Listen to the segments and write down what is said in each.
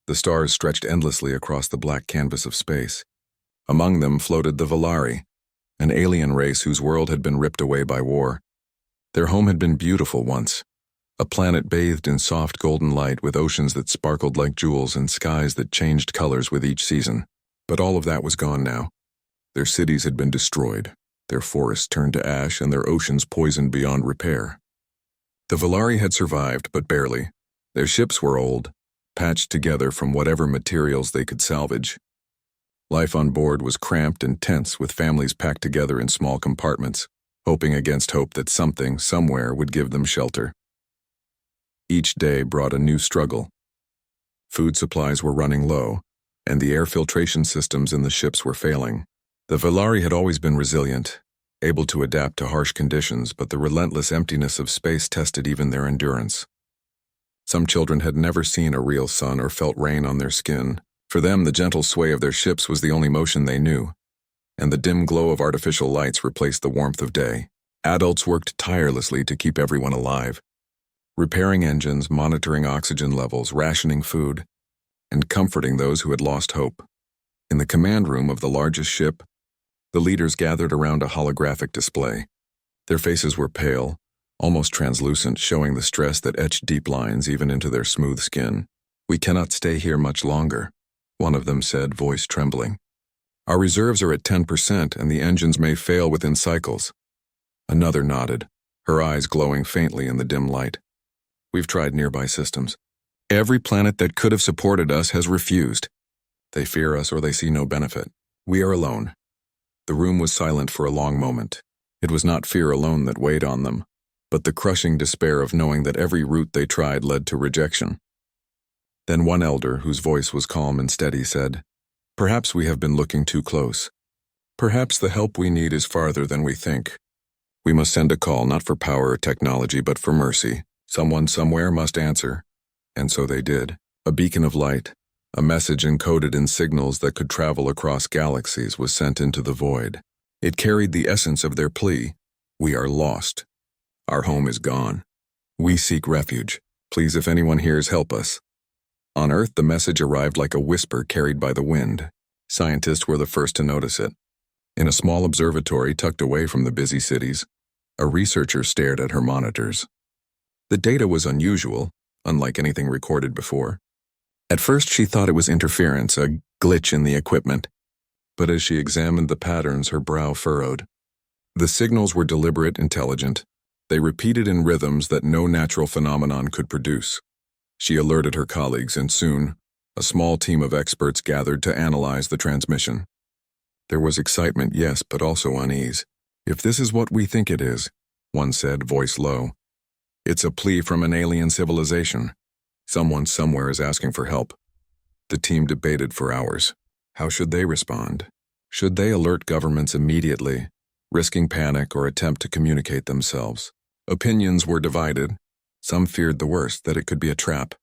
The stars stretched endlessly across the black canvas of space. Among them floated the Valari, an alien race whose world had been ripped away by war. Their home had been beautiful once, a planet bathed in soft golden light with oceans that sparkled like jewels and skies that changed colors with each season. But all of that was gone now. Their cities had been destroyed, their forests turned to ash, and their oceans poisoned beyond repair. The Valari had survived, but barely. Their ships were old, patched together from whatever materials they could salvage. Life on board was cramped and tense, with families packed together in small compartments, hoping against hope that something, somewhere, would give them shelter. Each day brought a new struggle. Food supplies were running low, and the air filtration systems in the ships were failing. The Valari had always been resilient, able to adapt to harsh conditions, but the relentless emptiness of space tested even their endurance. Some children had never seen a real sun or felt rain on their skin. For them, the gentle sway of their ships was the only motion they knew, and the dim glow of artificial lights replaced the warmth of day. Adults worked tirelessly to keep everyone alive, repairing engines, monitoring oxygen levels, rationing food, and comforting those who had lost hope. In the command room of the largest ship, the leaders gathered around a holographic display. Their faces were pale, almost translucent, showing the stress that etched deep lines even into their smooth skin. "We cannot stay here much longer," one of them said, voice trembling. "Our reserves are at 10%, and the engines may fail within cycles." Another nodded, her eyes glowing faintly in the dim light. "We've tried nearby systems. Every planet that could have supported us has refused. They fear us or they see no benefit. We are alone." The room was silent for a long moment. It was not fear alone that weighed on them, but the crushing despair of knowing that every route they tried led to rejection. Then one elder, whose voice was calm and steady, said, "Perhaps we have been looking too close. Perhaps the help we need is farther than we think. We must send a call, not for power or technology, but for mercy. Someone somewhere must answer." And so they did. A beacon of light, a message encoded in signals that could travel across galaxies, was sent into the void. It carried the essence of their plea. "We are lost. Our home is gone. We seek refuge. Please, if anyone hears, help us." On Earth, the message arrived like a whisper carried by the wind. Scientists were the first to notice it. In a small observatory tucked away from the busy cities, a researcher stared at her monitors. The data was unusual, unlike anything recorded before. At first, she thought it was interference, a glitch in the equipment. But as she examined the patterns, her brow furrowed. The signals were deliberate, intelligent. They repeated in rhythms that no natural phenomenon could produce. She alerted her colleagues, and soon, a small team of experts gathered to analyze the transmission. There was excitement, yes, but also unease. "If this is what we think it is," one said, voice low, "it's a plea from an alien civilization. Someone somewhere is asking for help." The team debated for hours. How should they respond? Should they alert governments immediately, risking panic, or attempt to communicate themselves? Opinions were divided. Some feared the worst, that it could be a trap,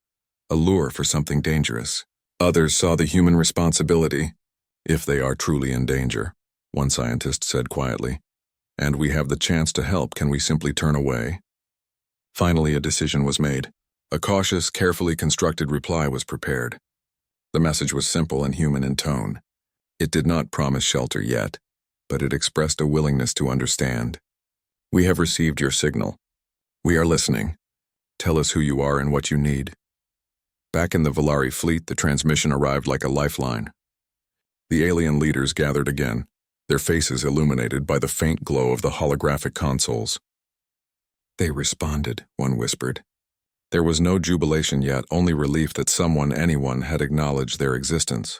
a lure for something dangerous. Others saw the human responsibility, if they are truly in danger. One scientist said quietly, "And we have the chance to help, can we simply turn away?" Finally, a decision was made. A cautious, carefully constructed reply was prepared. The message was simple and human in tone. It did not promise shelter yet, but it expressed a willingness to understand. "We have received your signal. We are listening. Tell us who you are and what you need." Back in the Valari fleet, the transmission arrived like a lifeline. The alien leaders gathered again, their faces illuminated by the faint glow of the holographic consoles. "They responded," one whispered. There was no jubilation yet, only relief that someone, anyone, had acknowledged their existence.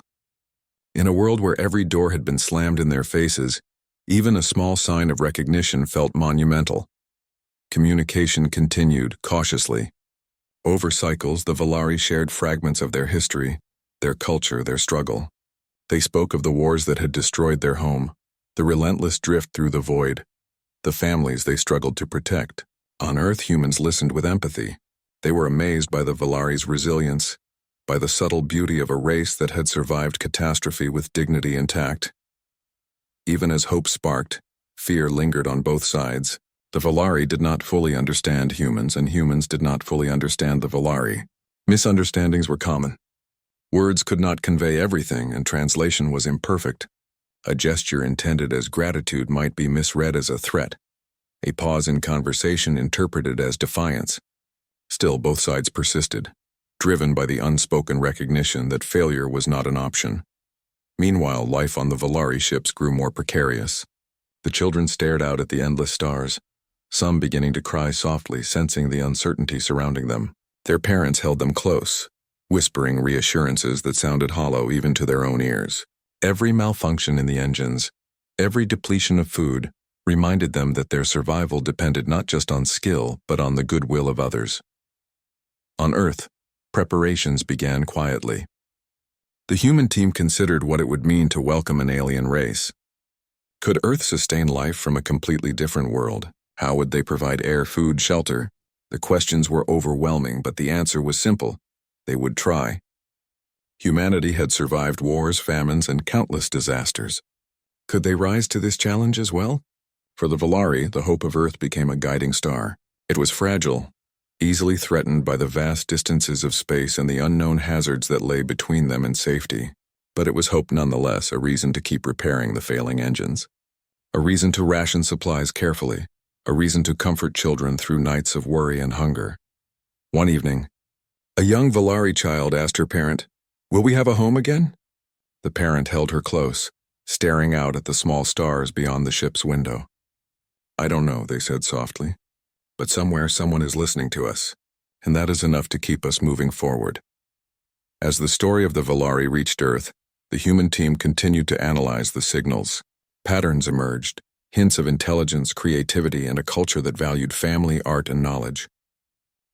In a world where every door had been slammed in their faces, even a small sign of recognition felt monumental. Communication continued, cautiously. Over cycles, the Valari shared fragments of their history, their culture, their struggle. They spoke of the wars that had destroyed their home, the relentless drift through the void, the families they struggled to protect. On Earth, humans listened with empathy. They were amazed by the Valari's resilience, by the subtle beauty of a race that had survived catastrophe with dignity intact. Even as hope sparked, fear lingered on both sides. The Valari did not fully understand humans, and humans did not fully understand the Valari. Misunderstandings were common. Words could not convey everything, and translation was imperfect. A gesture intended as gratitude might be misread as a threat. A pause in conversation interpreted as defiance. Still, both sides persisted, driven by the unspoken recognition that failure was not an option. Meanwhile, life on the Volari ships grew more precarious. The children stared out at the endless stars, some beginning to cry softly, sensing the uncertainty surrounding them. Their parents held them close, whispering reassurances that sounded hollow even to their own ears. Every malfunction in the engines, every depletion of food, reminded them that their survival depended not just on skill, but on the goodwill of others. On Earth, preparations began quietly. The human team considered what it would mean to welcome an alien race. Could Earth sustain life from a completely different world? How would they provide air, food, shelter? The questions were overwhelming, but the answer was simple. They would try. Humanity had survived wars, famines, and countless disasters. Could they rise to this challenge as well? For the Volari, the hope of Earth became a guiding star. It was fragile, easily threatened by the vast distances of space and the unknown hazards that lay between them and safety. But it was hope nonetheless, a reason to keep repairing the failing engines. A reason to ration supplies carefully. A reason to comfort children through nights of worry and hunger. One evening, a young Volari child asked her parent, "Will we have a home again?" The parent held her close, staring out at the small stars beyond the ship's window. "I don't know," they said softly, "but somewhere someone is listening to us, and that is enough to keep us moving forward." As the story of the Volari reached Earth, the human team continued to analyze the signals. Patterns emerged, hints of intelligence, creativity, and a culture that valued family, art, and knowledge.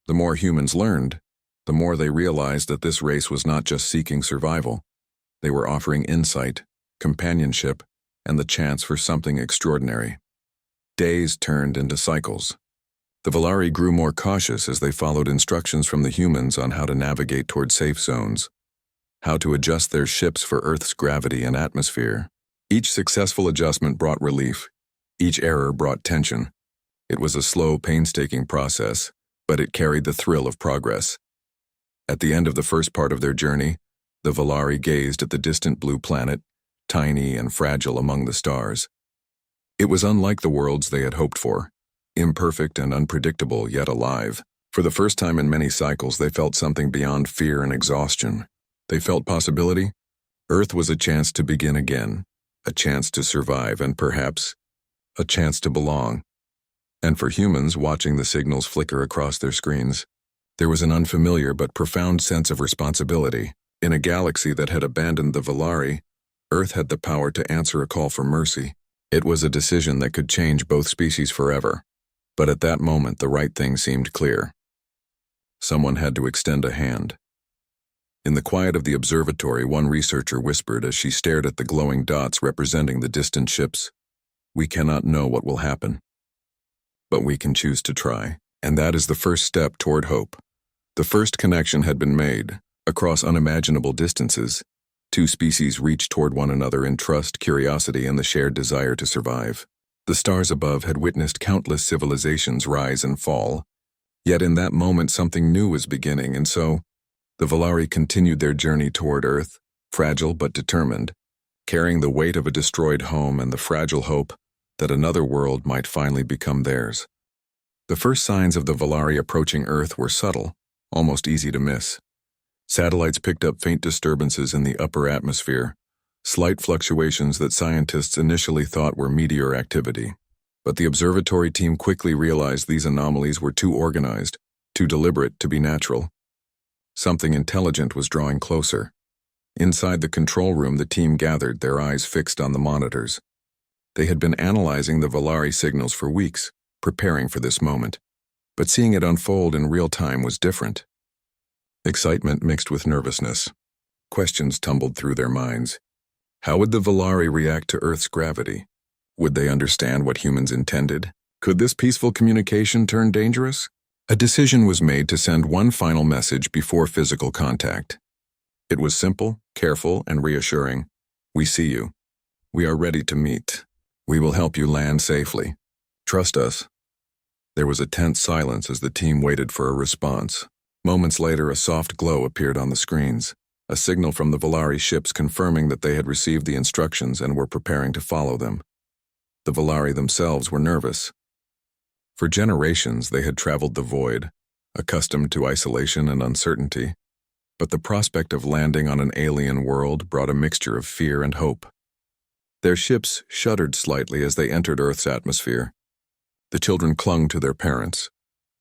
The more humans learned, the more they realized that this race was not just seeking survival. They were offering insight, companionship, and the chance for something extraordinary. Days turned into cycles. The Volari grew more cautious as they followed instructions from the humans on how to navigate toward safe zones, how to adjust their ships for Earth's gravity and atmosphere. Each successful adjustment brought relief. Each error brought tension. It was a slow, painstaking process, but it carried the thrill of progress. At the end of the first part of their journey, the Volari gazed at the distant blue planet, tiny and fragile among the stars. It was unlike the worlds they had hoped for, imperfect and unpredictable, yet alive. For the first time in many cycles, they felt something beyond fear and exhaustion. They felt possibility. Earth was a chance to begin again, a chance to survive, and perhaps a chance to belong. And for humans watching the signals flicker across their screens, there was an unfamiliar but profound sense of responsibility. In a galaxy that had abandoned the Volari, Earth had the power to answer a call for mercy. It was a decision that could change both species forever. But at that moment, the right thing seemed clear. Someone had to extend a hand. In the quiet of the observatory, one researcher whispered as she stared at the glowing dots representing the distant ships, "We cannot know what will happen, but we can choose to try." And that is the first step toward hope. The first connection had been made. Across unimaginable distances, two species reached toward one another in trust, curiosity, and the shared desire to survive. The stars above had witnessed countless civilizations rise and fall, yet in that moment something new was beginning, and so the Volari continued their journey toward Earth, fragile but determined, carrying the weight of a destroyed home and the fragile hope that another world might finally become theirs. The first signs of the Volari approaching Earth were subtle, almost easy to miss. Satellites picked up faint disturbances in the upper atmosphere, slight fluctuations that scientists initially thought were meteor activity. But the observatory team quickly realized these anomalies were too organized, too deliberate to be natural. Something intelligent was drawing closer. Inside the control room, the team gathered, their eyes fixed on the monitors. They had been analyzing the Volari signals for weeks, preparing for this moment. But seeing it unfold in real time was different. Excitement mixed with nervousness. Questions tumbled through their minds. How would the Volari react to Earth's gravity? Would they understand what humans intended? Could this peaceful communication turn dangerous? A decision was made to send one final message before physical contact. It was simple, careful, and reassuring. "We see you. We are ready to meet. We will help you land safely. Trust us." There was a tense silence as the team waited for a response. Moments later, a soft glow appeared on the screens. a signal from the Volari ships confirming that they had received the instructions and were preparing to follow them. The Volari themselves were nervous. For generations they had traveled the void, accustomed to isolation and uncertainty, but the prospect of landing on an alien world brought a mixture of fear and hope. Their ships shuddered slightly as they entered Earth's atmosphere. The children clung to their parents,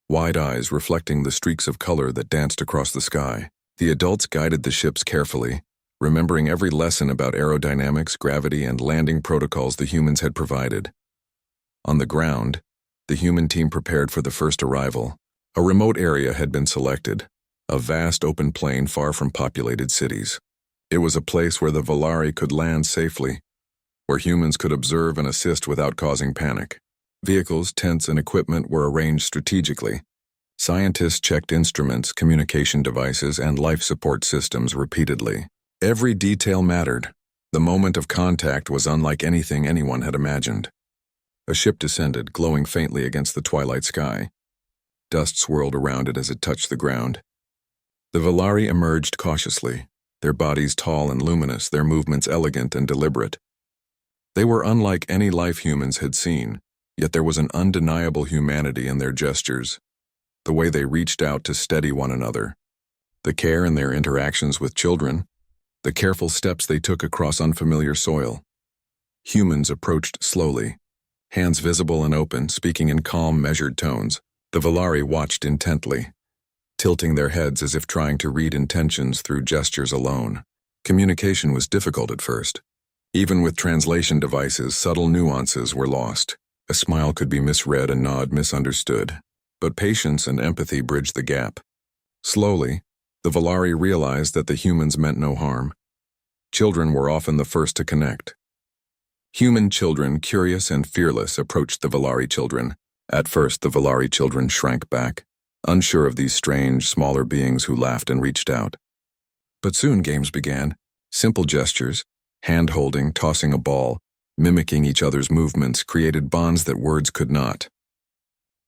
wide eyes reflecting the streaks of color that danced across the sky. The adults guided the ships carefully, remembering every lesson about aerodynamics, gravity, and landing protocols the humans had provided. On the ground, the human team prepared for the first arrival. A remote area had been selected, a vast open plain far from populated cities. It was a place where the Volari could land safely, where humans could observe and assist without causing panic. Vehicles, tents, and equipment were arranged strategically. Scientists checked instruments, communication devices, and life support systems repeatedly. Every detail mattered. The moment of contact was unlike anything anyone had imagined. A ship descended, glowing faintly against the twilight sky. Dust swirled around it as it touched the ground. The Volari emerged cautiously, their bodies tall and luminous, their movements elegant and deliberate. They were unlike any life humans had seen, yet there was an undeniable humanity in their gestures, the way they reached out to steady one another, the care in their interactions with children, the careful steps they took across unfamiliar soil. Humans approached slowly, hands visible and open, speaking in calm, measured tones. The Volari watched intently, tilting their heads as if trying to read intentions through gestures alone. Communication was difficult at first. Even with translation devices, subtle nuances were lost. A smile could be misread, a nod misunderstood. But patience and empathy bridged the gap. Slowly, the Volari realized that the humans meant no harm. Children were often the first to connect. Human children, curious and fearless, approached the Volari children. At first, the Volari children shrank back, unsure of these strange, smaller beings who laughed and reached out. But soon games began. Simple gestures, hand-holding, tossing a ball, mimicking each other's movements, created bonds that words could not.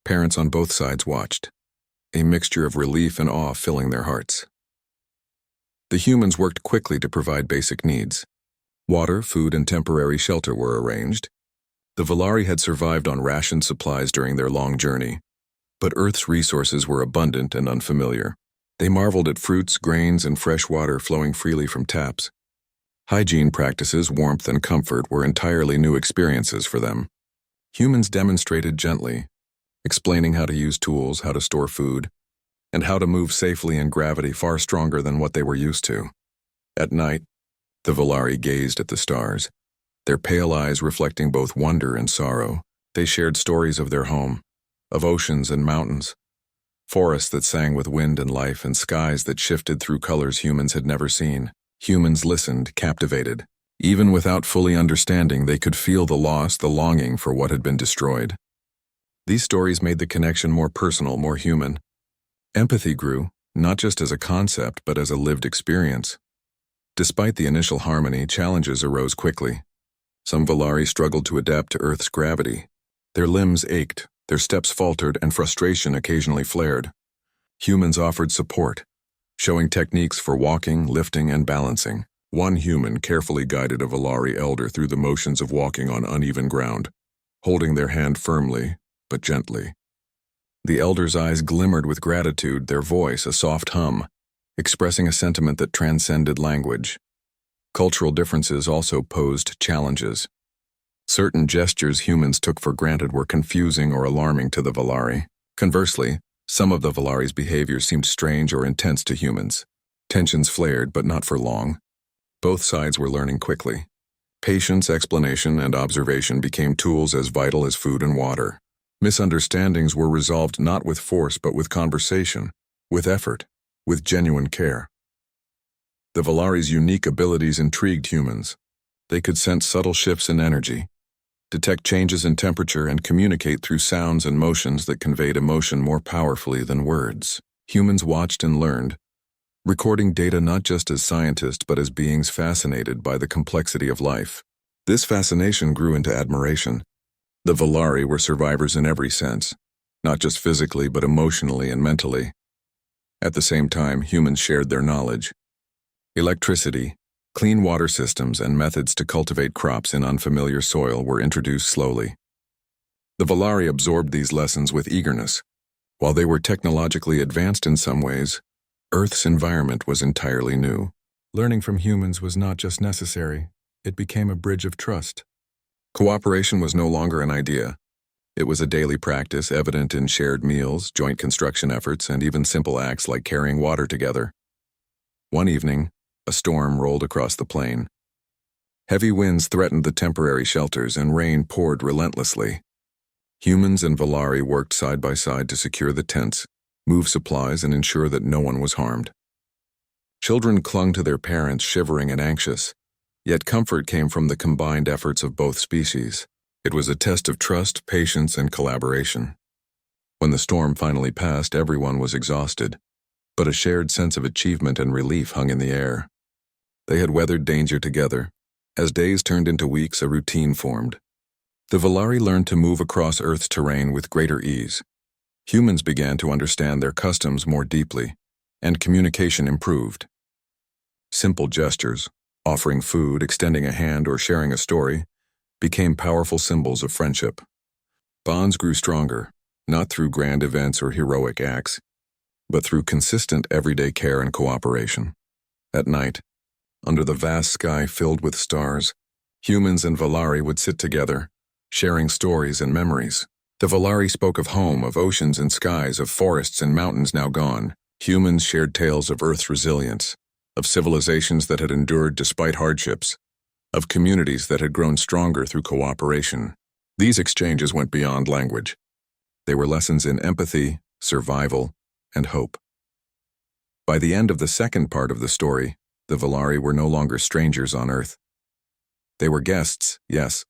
Parents on both sides watched, a mixture of relief and awe filling their hearts. The humans worked quickly to provide basic needs. Water, food, and temporary shelter were arranged. The Volari had survived on rationed supplies during their long journey, but Earth's resources were abundant and unfamiliar. They marveled at fruits, grains, and fresh water flowing freely from taps. Hygiene practices, warmth, and comfort were entirely new experiences for them. Humans demonstrated gently, explaining how to use tools, how to store food, and how to move safely in gravity far stronger than what they were used to. At night, the Volari gazed at the stars, their pale eyes reflecting both wonder and sorrow. They shared stories of their home, of oceans and mountains, forests that sang with wind and life, and skies that shifted through colors humans had never seen. Humans listened, captivated. Even without fully understanding, they could feel the loss, the longing for what had been destroyed. These stories made the connection more personal, more human. Empathy grew, not just as a concept, but as a lived experience. Despite the initial harmony, challenges arose quickly. Some Volari struggled to adapt to Earth's gravity. Their limbs ached, their steps faltered, and frustration occasionally flared. Humans offered support, showing techniques for walking, lifting, and balancing. One human carefully guided a Volari elder through the motions of walking on uneven ground, holding their hand firmly, but gently. The elder's eyes glimmered with gratitude, their voice a soft hum, expressing a sentiment that transcended language. Cultural differences also posed challenges. Certain gestures humans took for granted were confusing or alarming to the Volari. Conversely, some of the Volari's behavior seemed strange or intense to humans. Tensions flared, but not for long. Both sides were learning quickly. Patience, explanation, and observation became tools as vital as food and water. Misunderstandings were resolved not with force but with conversation, with effort, with genuine care. The Volari's unique abilities intrigued humans. They could sense subtle shifts in energy, detect changes in temperature, and communicate through sounds and motions that conveyed emotion more powerfully than words. Humans watched and learned, recording data not just as scientists but as beings fascinated by the complexity of life. This fascination grew into admiration. The Volari were survivors in every sense, not just physically but emotionally and mentally. At the same time, humans shared their knowledge. Electricity, clean water systems, and methods to cultivate crops in unfamiliar soil were introduced slowly. The Valari absorbed these lessons with eagerness. While they were technologically advanced in some ways, Earth's environment was entirely new. Learning from humans was not just necessary, it became a bridge of trust. Cooperation was no longer an idea. It was a daily practice evident in shared meals, joint construction efforts, and even simple acts like carrying water together. One evening, a storm rolled across the plain. Heavy winds threatened the temporary shelters and rain poured relentlessly. Humans and Valari worked side by side to secure the tents, move supplies, and ensure that no one was harmed. Children clung to their parents, shivering and anxious, yet comfort came from the combined efforts of both species. It was a test of trust, patience, and collaboration. When the storm finally passed, everyone was exhausted, but a shared sense of achievement and relief hung in the air. They had weathered danger together. As days turned into weeks, a routine formed. The Valari learned to move across Earth's terrain with greater ease. Humans began to understand their customs more deeply, and communication improved. Simple gestures, offering food, extending a hand, or sharing a story, became powerful symbols of friendship. Bonds grew stronger, not through grand events or heroic acts, but through consistent everyday care and cooperation. At night, under the vast sky filled with stars, humans and Valari would sit together, sharing stories and memories. The Valari spoke of home, of oceans and skies, of forests and mountains now gone. Humans shared tales of Earth's resilience, of civilizations that had endured despite hardships, of communities that had grown stronger through cooperation. These exchanges went beyond language. They were lessons in empathy, survival, and hope. By the end of the second part of the story, the Valari were no longer strangers on Earth. They were guests, yes,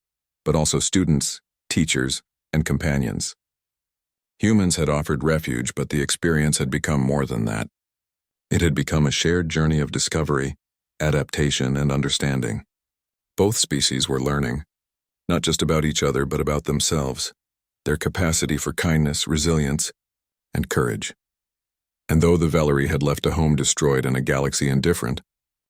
but also students, teachers, and companions. Humans had offered refuge, but the experience had become more than that. It had become a shared journey of discovery, adaptation, and understanding. Both species were learning, not just about each other, but about themselves, their capacity for kindness, resilience, and courage. And though the Valari had left a home destroyed and a galaxy indifferent,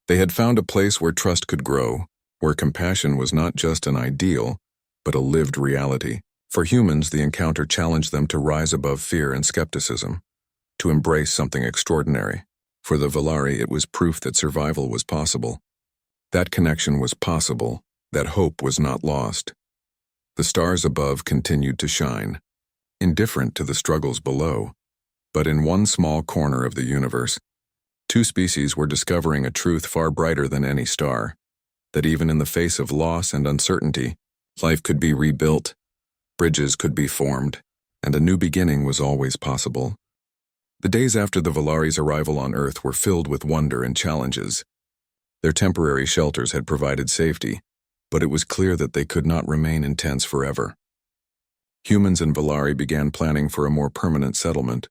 they had found a place where trust could grow, where compassion was not just an ideal, but a lived reality. For humans, the encounter challenged them to rise above fear and skepticism, to embrace something extraordinary. For the Valari, it was proof that survival was possible. That connection was possible, that hope was not lost. The stars above continued to shine, indifferent to the struggles below. But in one small corner of the universe, two species were discovering a truth far brighter than any star, that even in the face of loss and uncertainty, life could be rebuilt, bridges could be formed, and a new beginning was always possible. The days after the Valari's arrival on Earth were filled with wonder and challenges. Their temporary shelters had provided safety, but it was clear that they could not remain in tents forever. Humans and Valari began planning for a more permanent settlement,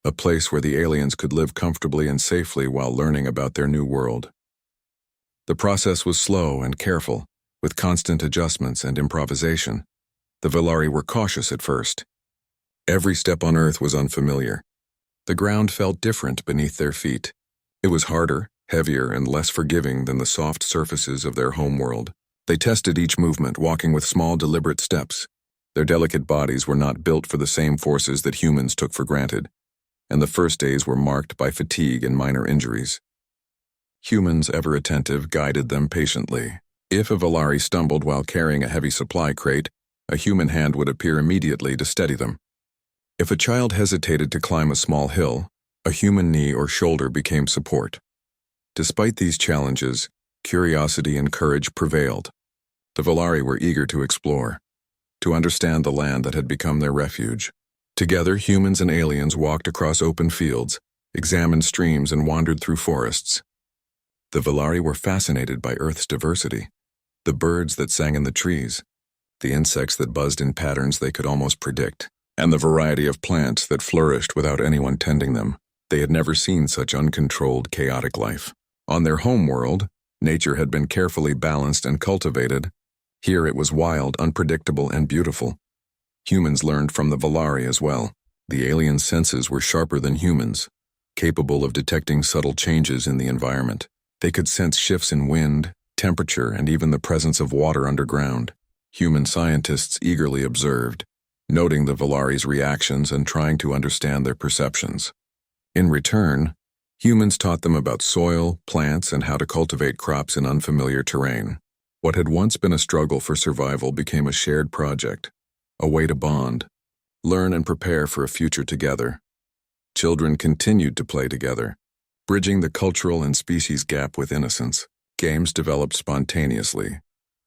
a place where the aliens could live comfortably and safely while learning about their new world. The process was slow and careful, with constant adjustments and improvisation. The Valari were cautious at first. Every step on Earth was unfamiliar. The ground felt different beneath their feet. It was harder, heavier, and less forgiving than the soft surfaces of their homeworld. They tested each movement, walking with small, deliberate steps. Their delicate bodies were not built for the same forces that humans took for granted, and the first days were marked by fatigue and minor injuries. Humans, ever attentive, guided them patiently. If a Valari stumbled while carrying a heavy supply crate, a human hand would appear immediately to steady them. If a child hesitated to climb a small hill, a human knee or shoulder became support. Despite these challenges, curiosity and courage prevailed. The Valari were eager to explore, to understand the land that had become their refuge. Together, humans and aliens walked across open fields, examined streams, and wandered through forests. The Valari were fascinated by Earth's diversity, the birds that sang in the trees, the insects that buzzed in patterns they could almost predict, and the variety of plants that flourished without anyone tending them. They had never seen such uncontrolled, chaotic life. On their homeworld, nature had been carefully balanced and cultivated. Here it was wild, unpredictable, and beautiful. Humans learned from the Valari as well. The alien senses were sharper than humans, capable of detecting subtle changes in the environment. They could sense shifts in wind, temperature, and even the presence of water underground. Human scientists eagerly observed, noting the Valari's reactions and trying to understand their perceptions. In return, humans taught them about soil, plants, and how to cultivate crops in unfamiliar terrain. What had once been a struggle for survival became a shared project, a way to bond, learn and prepare for a future together. Children continued to play together, bridging the cultural and species gap with innocence. Games developed spontaneously,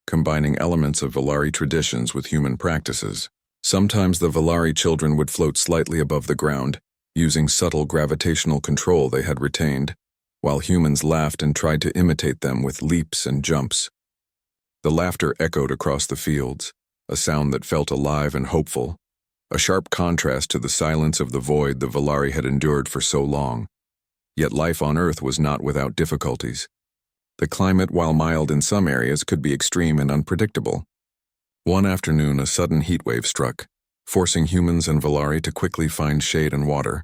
combining elements of Valari traditions with human practices. Sometimes the Valari children would float slightly above the ground, using subtle gravitational control they had retained, while humans laughed and tried to imitate them with leaps and jumps. The laughter echoed across the fields, a sound that felt alive and hopeful, a sharp contrast to the silence of the void the Valari had endured for so long. Yet life on Earth was not without difficulties. The climate, while mild in some areas, could be extreme and unpredictable. One afternoon, a sudden heatwave struck, forcing humans and Valari to quickly find shade and water.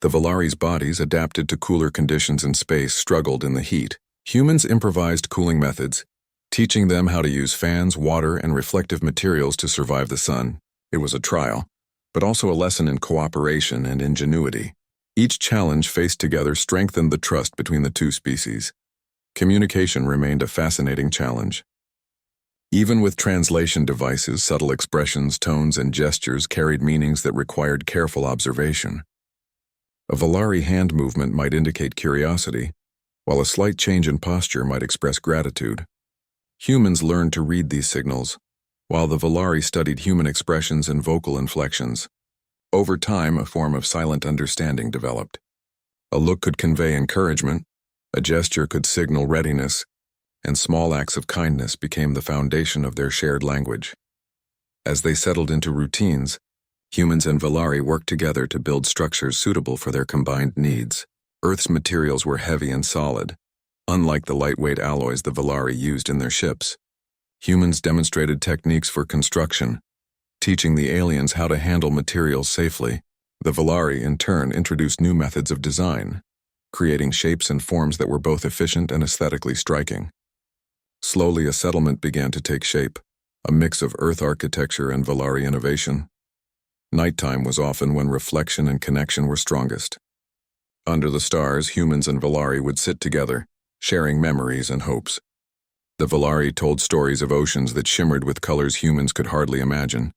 The Valari's bodies, adapted to cooler conditions in space, struggled in the heat. Humans improvised cooling methods, teaching them how to use fans, water, and reflective materials to survive the sun. It was a trial, but also a lesson in cooperation and ingenuity. Each challenge faced together strengthened the trust between the two species. Communication remained a fascinating challenge. Even with translation devices, subtle expressions, tones, and gestures carried meanings that required careful observation. A Valari hand movement might indicate curiosity, while a slight change in posture might express gratitude. Humans learned to read these signals, while the Valari studied human expressions and vocal inflections. Over time, a form of silent understanding developed. A look could convey encouragement, a gesture could signal readiness, and small acts of kindness became the foundation of their shared language. As they settled into routines, humans and Valari worked together to build structures suitable for their combined needs. Earth's materials were heavy and solid, unlike the lightweight alloys the Valari used in their ships. Humans demonstrated techniques for construction, teaching the aliens how to handle materials safely. The Valari, in turn, introduced new methods of design, creating shapes and forms that were both efficient and aesthetically striking. Slowly, a settlement began to take shape, a mix of Earth architecture and Valari innovation. Nighttime was often when reflection and connection were strongest. Under the stars, humans and Valari would sit together, sharing memories and hopes. The Valari told stories of oceans that shimmered with colors humans could hardly imagine,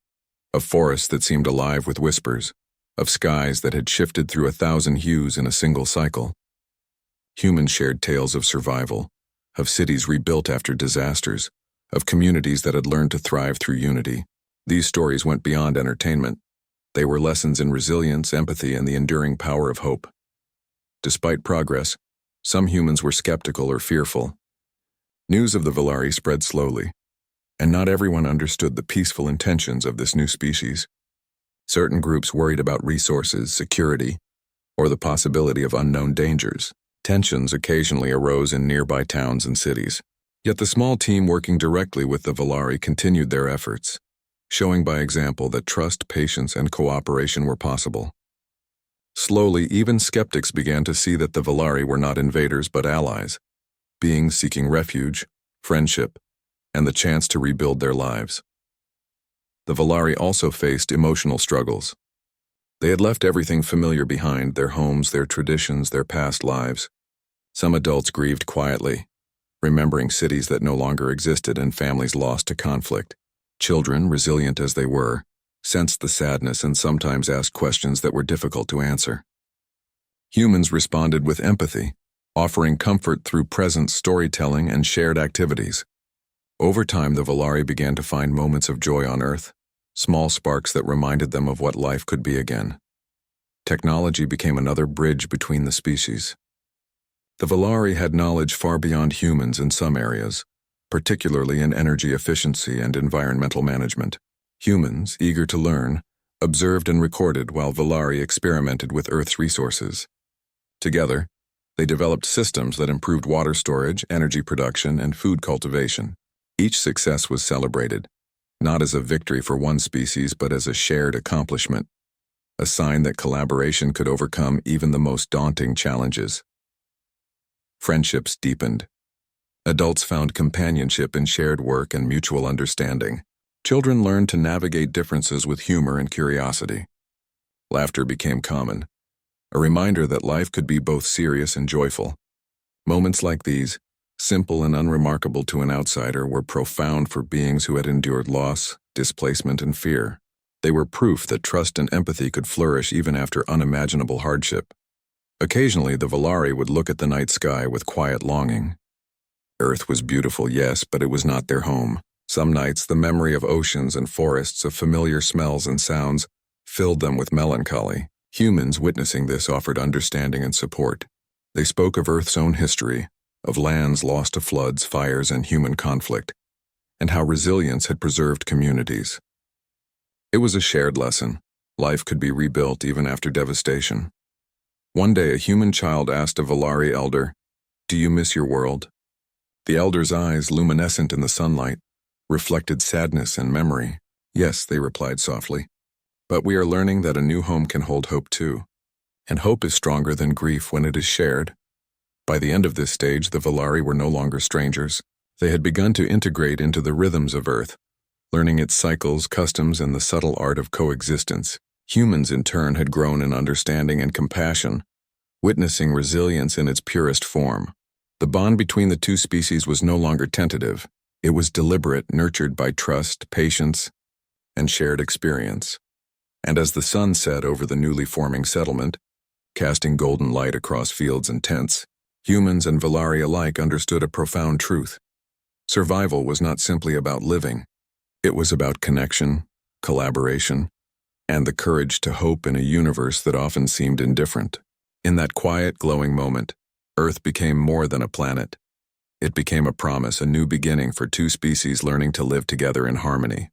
of forests that seemed alive with whispers, of skies that had shifted through 1,000 hues in a single cycle. Humans shared tales of survival, of cities rebuilt after disasters, of communities that had learned to thrive through unity. These stories went beyond entertainment. They were lessons in resilience, empathy, and the enduring power of hope. Despite progress, some humans were skeptical or fearful. News of the Valari spread slowly, and not everyone understood the peaceful intentions of this new species. Certain groups worried about resources, security, or the possibility of unknown dangers. Tensions occasionally arose in nearby towns and cities. Yet the small team working directly with the Valari continued their efforts, showing by example that trust, patience, and cooperation were possible. Slowly, even skeptics began to see that the Valari were not invaders but allies, beings seeking refuge, friendship, and the chance to rebuild their lives. The Valari also faced emotional struggles. They had left everything familiar behind, their homes, their traditions, their past lives. Some adults grieved quietly, remembering cities that no longer existed and families lost to conflict. Children, resilient as they were, sensed the sadness and sometimes asked questions that were difficult to answer. Humans responded with empathy, offering comfort through present storytelling and shared activities. Over time, the Valari began to find moments of joy on Earth, small sparks that reminded them of what life could be again. Technology became another bridge between the species. The Valari had knowledge far beyond humans in some areas, particularly in energy efficiency and environmental management. Humans, eager to learn, observed and recorded while Valari experimented with Earth's resources. Together, they developed systems that improved water storage, energy production, and food cultivation. Each success was celebrated, not as a victory for one species but as a shared accomplishment, a sign that collaboration could overcome even the most daunting challenges. Friendships deepened. Adults found companionship in shared work and mutual understanding. Children learned to navigate differences with humor and curiosity. Laughter became common, a reminder that life could be both serious and joyful. Moments like these, simple and unremarkable to an outsider, were profound for beings who had endured loss, displacement, and fear. They were proof that trust and empathy could flourish even after unimaginable hardship. Occasionally, the Valari would look at the night sky with quiet longing. Earth was beautiful, yes, but it was not their home. Some nights, the memory of oceans and forests, of familiar smells and sounds, filled them with melancholy. Humans witnessing this offered understanding and support. They spoke of Earth's own history, of lands lost to floods, fires, and human conflict, and how resilience had preserved communities. It was a shared lesson. Life could be rebuilt even after devastation. One day, a human child asked a Valari elder, "Do you miss your world?" The elder's eyes, luminescent in the sunlight, reflected sadness and memory. "Yes," they replied softly. "But we are learning that a new home can hold hope too. And hope is stronger than grief when it is shared." By the end of this stage, the Valari were no longer strangers. They had begun to integrate into the rhythms of Earth, learning its cycles, customs, and the subtle art of coexistence. Humans, in turn, had grown in understanding and compassion, witnessing resilience in its purest form. The bond between the two species was no longer tentative. It was deliberate, nurtured by trust, patience, and shared experience. And as the sun set over the newly forming settlement, casting golden light across fields and tents, humans and Valari alike understood a profound truth. Survival was not simply about living. It was about connection, collaboration, and the courage to hope in a universe that often seemed indifferent. In that quiet, glowing moment, Earth became more than a planet. It became a promise, a new beginning for two species learning to live together in harmony.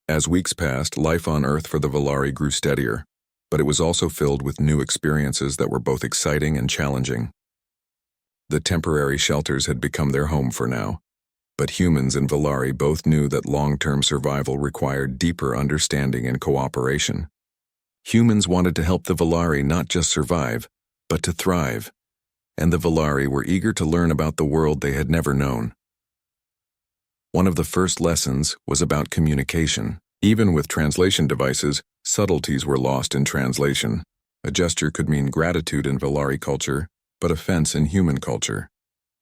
As weeks passed, life on Earth for the Valari grew steadier, but it was also filled with new experiences that were both exciting and challenging. The temporary shelters had become their home for now, but humans and Valari both knew that long-term survival required deeper understanding and cooperation. Humans wanted to help the Valari not just survive, but to thrive, and the Valari were eager to learn about the world they had never known. One of the first lessons was about communication. Even with translation devices, subtleties were lost in translation. A gesture could mean gratitude in Valari culture, but offense in human culture,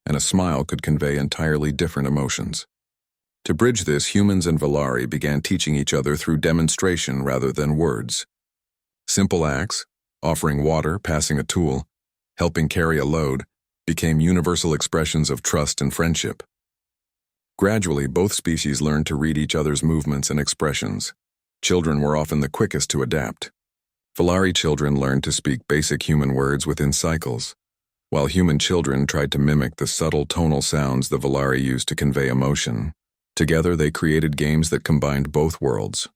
and a smile could convey entirely different emotions. To bridge this, humans and Valari began teaching each other through demonstration rather than words. Simple acts, offering water, passing a tool, helping carry a load, became universal expressions of trust and friendship. Gradually, both species learned to read each other's movements and expressions. Children were often the quickest to adapt. Valari children learned to speak basic human words within cycles, while human children tried to mimic the subtle tonal sounds the Valari used to convey emotion. Together, they created games that combined both worlds.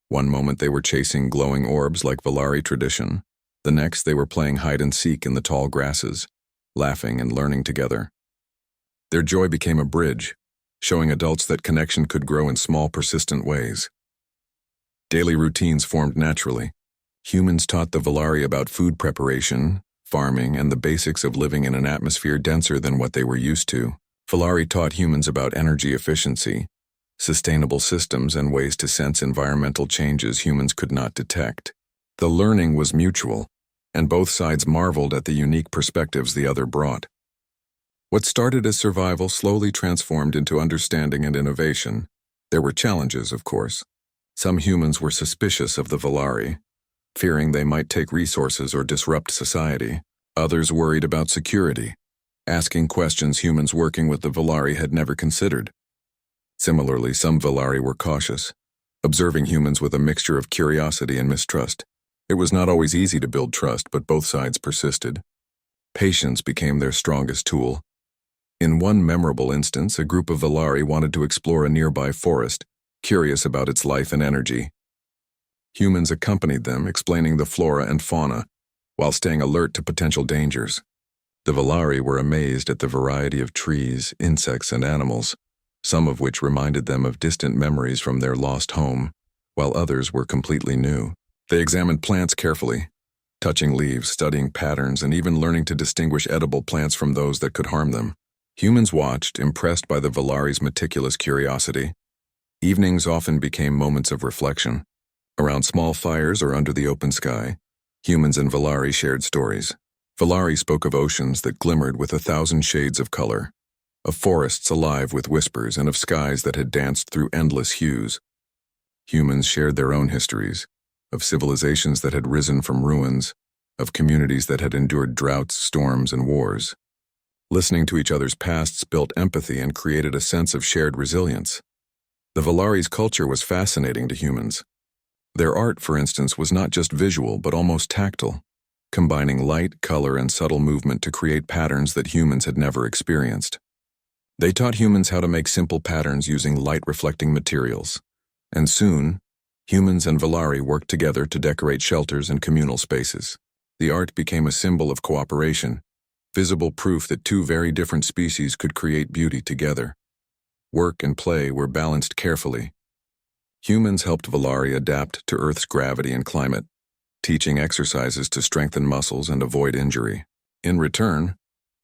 One moment they were chasing glowing orbs like Valari tradition. The next they were playing hide-and-seek in the tall grasses, laughing and learning together. Their joy became a bridge, showing adults that connection could grow in small, persistent ways. Daily routines formed naturally. Humans taught the Valari about food preparation, farming, and the basics of living in an atmosphere denser than what they were used to. Valari taught humans about energy efficiency, sustainable systems, and ways to sense environmental changes humans could not detect. The learning was mutual, and both sides marveled at the unique perspectives the other brought. What started as survival slowly transformed into understanding and innovation. There were challenges, of course. Some humans were suspicious of the Valari, fearing they might take resources or disrupt society. Others worried about security, asking questions humans working with the Valari had never considered. Similarly, some Valari were cautious, observing humans with a mixture of curiosity and mistrust. It was not always easy to build trust, but both sides persisted. Patience became their strongest tool. In one memorable instance, a group of Valari wanted to explore a nearby forest, curious about its life and energy. Humans accompanied them, explaining the flora and fauna, while staying alert to potential dangers. The Valari were amazed at the variety of trees, insects, and animals, some of which reminded them of distant memories from their lost home, while others were completely new. They examined plants carefully, touching leaves, studying patterns, and even learning to distinguish edible plants from those that could harm them. Humans watched, impressed by the Valari's meticulous curiosity. Evenings often became moments of reflection. Around small fires or under the open sky, humans and Valari shared stories. Valari spoke of oceans that glimmered with 1,000 shades of color, of forests alive with whispers, and of skies that had danced through endless hues. Humans shared their own histories, of civilizations that had risen from ruins, of communities that had endured droughts, storms, and wars. Listening to each other's pasts built empathy and created a sense of shared resilience. The Valari's culture was fascinating to humans. Their art, for instance, was not just visual but almost tactile, combining light, color, and subtle movement to create patterns that humans had never experienced. They taught humans how to make simple patterns using light-reflecting materials, and soon, humans and Valari worked together to decorate shelters and communal spaces. The art became a symbol of cooperation, visible proof that two very different species could create beauty together. Work and play were balanced carefully. Humans helped Valari adapt to Earth's gravity and climate, teaching exercises to strengthen muscles and avoid injury. In return,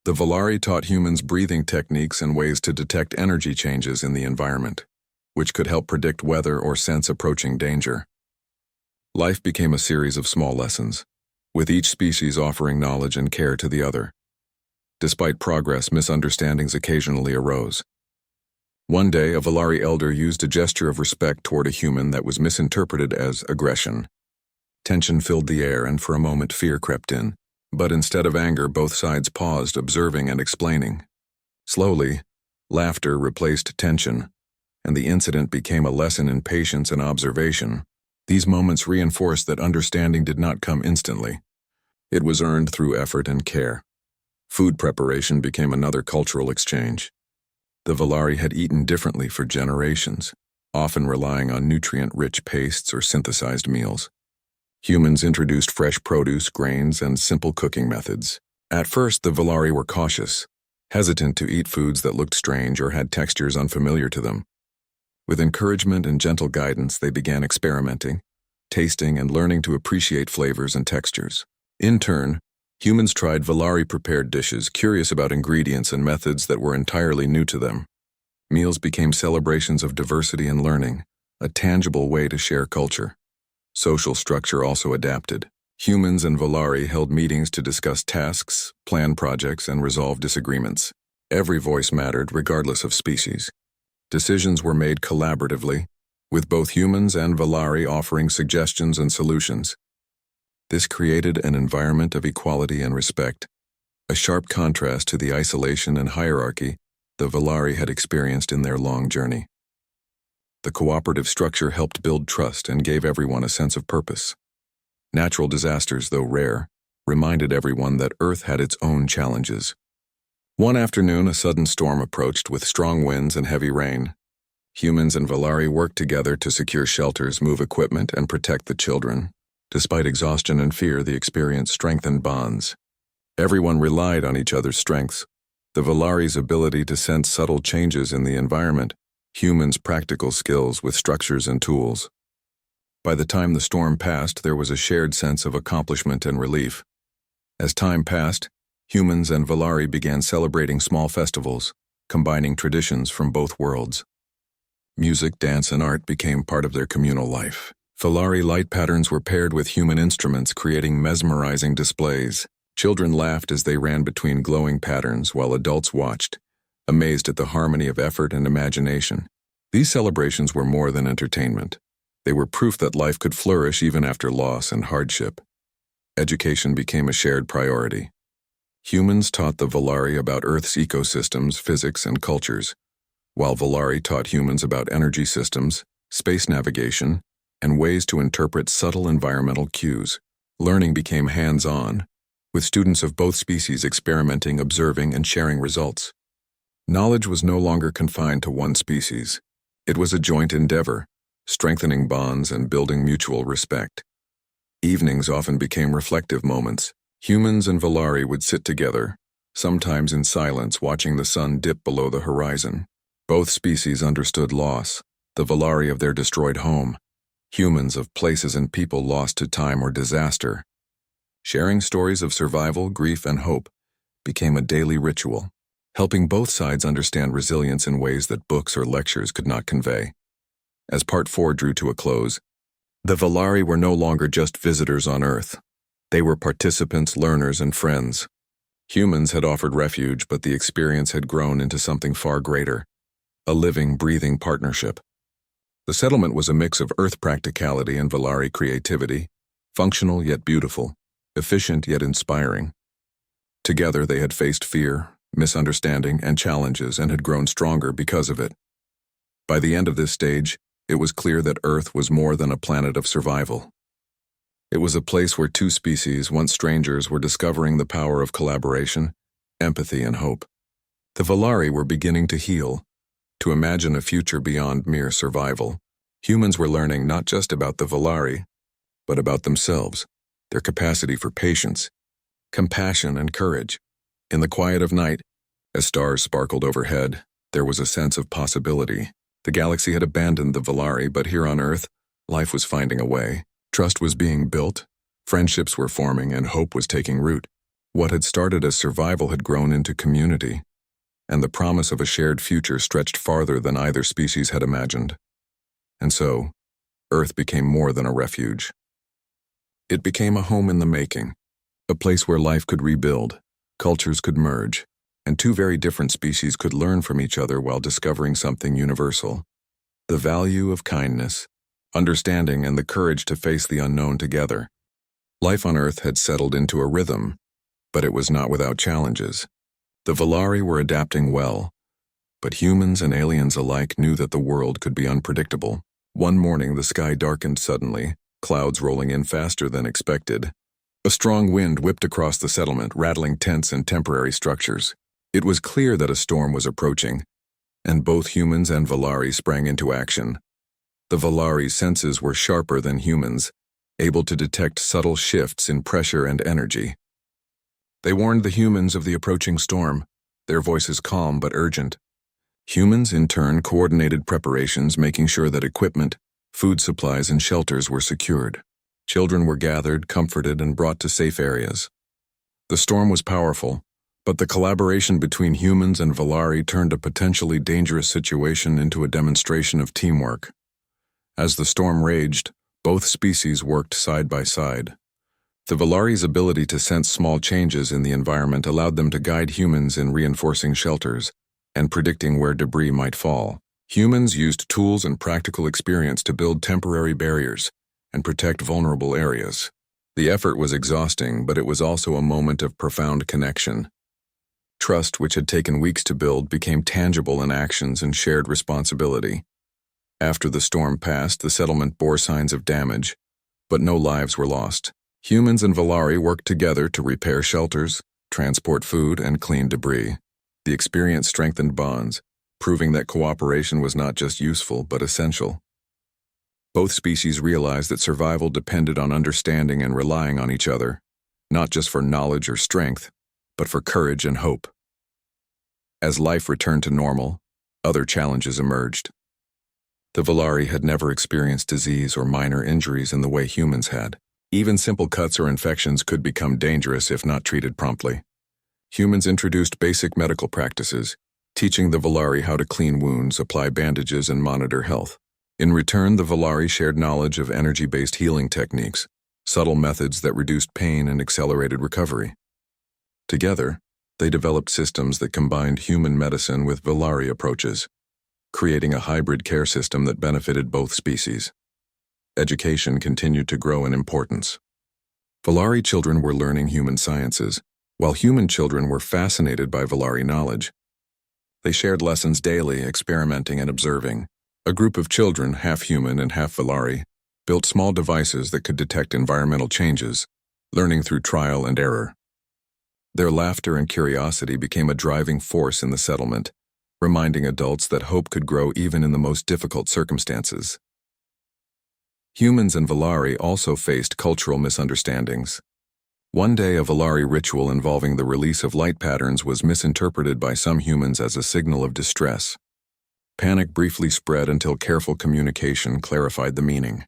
the Valari taught humans breathing techniques and ways to detect energy changes in the environment, which could help predict weather or sense approaching danger. Life became a series of small lessons, with each species offering knowledge and care to the other. Despite progress, misunderstandings occasionally arose. One day, a Valari elder used a gesture of respect toward a human that was misinterpreted as aggression. Tension filled the air, and for a moment fear crept in. But instead of anger, both sides paused, observing and explaining. Slowly, laughter replaced tension, and the incident became a lesson in patience and observation. These moments reinforced that understanding did not come instantly. It was earned through effort and care. Food preparation became another cultural exchange. The Valari had eaten differently for generations, often relying on nutrient-rich pastes or synthesized meals. Humans introduced fresh produce, grains, and simple cooking methods. At first, the Valari were cautious, hesitant to eat foods that looked strange or had textures unfamiliar to them. With encouragement and gentle guidance, they began experimenting, tasting, and learning to appreciate flavors and textures. In turn, humans tried Valari-prepared dishes, curious about ingredients and methods that were entirely new to them. Meals became celebrations of diversity and learning, a tangible way to share culture. Social structure also adapted. Humans and Valari held meetings to discuss tasks, plan projects, and resolve disagreements. Every voice mattered, regardless of species. Decisions were made collaboratively, with both humans and Valari offering suggestions and solutions. This created an environment of equality and respect, a sharp contrast to the isolation and hierarchy the Valari had experienced in their long journey. The cooperative structure helped build trust and gave everyone a sense of purpose. Natural disasters, though rare, reminded everyone that Earth had its own challenges. One afternoon, a sudden storm approached with strong winds and heavy rain. Humans and Valari worked together to secure shelters, move equipment, and protect the children. Despite exhaustion and fear, the experience strengthened bonds. Everyone relied on each other's strengths. The Valari's ability to sense subtle changes in the environment, humans' practical skills with structures and tools. By the time the storm passed, there was a shared sense of accomplishment and relief. As time passed, humans and Valari began celebrating small festivals, combining traditions from both worlds. Music, dance, and art became part of their communal life. Valari light patterns were paired with human instruments, creating mesmerizing displays. Children laughed as they ran between glowing patterns, while adults watched, amazed at the harmony of effort and imagination. These celebrations were more than entertainment. They were proof that life could flourish even after loss and hardship. Education became a shared priority. Humans taught the Valari about Earth's ecosystems, physics, and cultures, while Valari taught humans about energy systems, space navigation, and ways to interpret subtle environmental cues. Learning became hands-on, with students of both species experimenting, observing, and sharing results. Knowledge was no longer confined to one species. It was a joint endeavor, strengthening bonds and building mutual respect. Evenings often became reflective moments. Humans and Valari would sit together, sometimes in silence, watching the sun dip below the horizon. Both species understood loss, the Valari of their destroyed home, humans of places and people lost to time or disaster. Sharing stories of survival, grief, and hope became a daily ritual, helping both sides understand resilience in ways that books or lectures could not convey. As Part 4 drew to a close, the Valari were no longer just visitors on Earth. They were participants, learners, and friends. Humans had offered refuge, but the experience had grown into something far greater, a living, breathing partnership. The settlement was a mix of Earth practicality and Valari creativity, functional yet beautiful, efficient yet inspiring. Together they had faced fear, misunderstanding, and challenges and had grown stronger because of it. By the end of this stage, it was clear that Earth was more than a planet of survival. It was a place where two species, once strangers, were discovering the power of collaboration, empathy, and hope. The Valari were beginning to heal, to imagine a future beyond mere survival. Humans were learning not just about the Valari, but about themselves, their capacity for patience, compassion, and courage. In the quiet of night, as stars sparkled overhead, there was a sense of possibility. The galaxy had abandoned the Valari, but here on Earth, life was finding a way. Trust was being built, friendships were forming, and hope was taking root. What had started as survival had grown into community, and the promise of a shared future stretched farther than either species had imagined. And so, Earth became more than a refuge. It became a home in the making, a place where life could rebuild, cultures could merge, and two very different species could learn from each other while discovering something universal: the value of kindness, understanding, and the courage to face the unknown together. Life on Earth had settled into a rhythm, but it was not without challenges. The Valari were adapting well, but humans and aliens alike knew that the world could be unpredictable. One morning the sky darkened suddenly, clouds rolling in faster than expected. A strong wind whipped across the settlement, rattling tents and temporary structures. It was clear that a storm was approaching, and both humans and Valari sprang into action. The Valari's senses were sharper than humans, able to detect subtle shifts in pressure and energy. They warned the humans of the approaching storm, their voices calm but urgent. Humans, in turn, coordinated preparations, making sure that equipment, food supplies, and shelters were secured. Children were gathered, comforted, and brought to safe areas. The storm was powerful, but the collaboration between humans and Valari turned a potentially dangerous situation into a demonstration of teamwork. As the storm raged, both species worked side by side. The Valari's ability to sense small changes in the environment allowed them to guide humans in reinforcing shelters and predicting where debris might fall. Humans used tools and practical experience to build temporary barriers and protect vulnerable areas. The effort was exhausting, but it was also a moment of profound connection. Trust, which had taken weeks to build, became tangible in actions and shared responsibility. After the storm passed, the settlement bore signs of damage, but no lives were lost. Humans and Valari worked together to repair shelters, transport food, and clean debris. The experience strengthened bonds, proving that cooperation was not just useful but essential. Both species realized that survival depended on understanding and relying on each other, not just for knowledge or strength, but for courage and hope. As life returned to normal, other challenges emerged. The Valari had never experienced disease or minor injuries in the way humans had. Even simple cuts or infections could become dangerous if not treated promptly. Humans introduced basic medical practices, teaching the Valari how to clean wounds, apply bandages, and monitor health. In return, the Valari shared knowledge of energy-based healing techniques, subtle methods that reduced pain and accelerated recovery. Together, they developed systems that combined human medicine with Valari approaches, creating a hybrid care system that benefited both species. Education continued to grow in importance. Valari children were learning human sciences, while human children were fascinated by Valari knowledge. They shared lessons daily, experimenting and observing. A group of children, half human and half Valari, built small devices that could detect environmental changes, learning through trial and error. Their laughter and curiosity became a driving force in the settlement, reminding adults that hope could grow even in the most difficult circumstances. Humans and Valari also faced cultural misunderstandings. One day, a Valari ritual involving the release of light patterns was misinterpreted by some humans as a signal of distress. Panic briefly spread until careful communication clarified the meaning.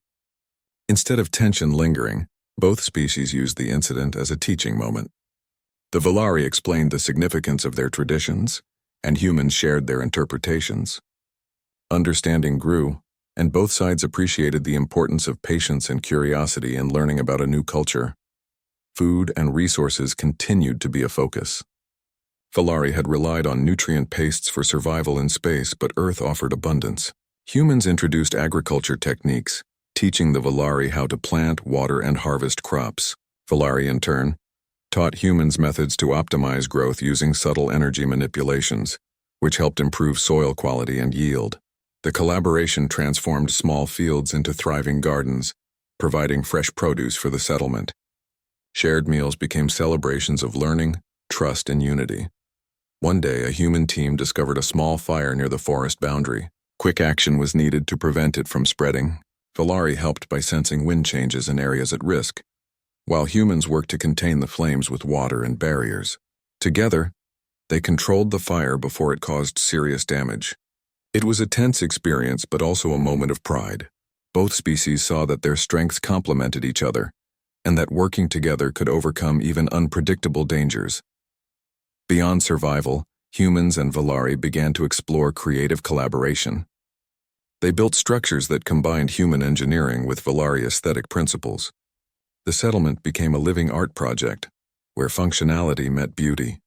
Instead of tension lingering, Both species used the incident as a teaching moment. The Valari explained the significance of their traditions, and humans shared their interpretations. Understanding grew, and both sides appreciated the importance of patience and curiosity in learning about a new culture. Food and resources continued to be a focus. Valari had relied on nutrient pastes for survival in space, but Earth offered abundance. Humans introduced agriculture techniques, teaching the Valari how to plant, water, and harvest crops. Valari, in turn, taught humans methods to optimize growth using subtle energy manipulations, which helped improve soil quality and yield. The collaboration transformed small fields into thriving gardens, providing fresh produce for the settlement. Shared meals became celebrations of learning, trust, and unity. One day, a human team discovered a small fire near the forest boundary. Quick action was needed to prevent it from spreading. Valari helped by sensing wind changes in areas at risk, while humans worked to contain the flames with water and barriers. Together, they controlled the fire before it caused serious damage. It was a tense experience, but also a moment of pride. Both species saw that their strengths complemented each other, and that working together could overcome even unpredictable dangers. Beyond survival, humans and Valari began to explore creative collaboration. They built structures that combined human engineering with Valari aesthetic principles. The settlement became a living art project, where functionality met beauty.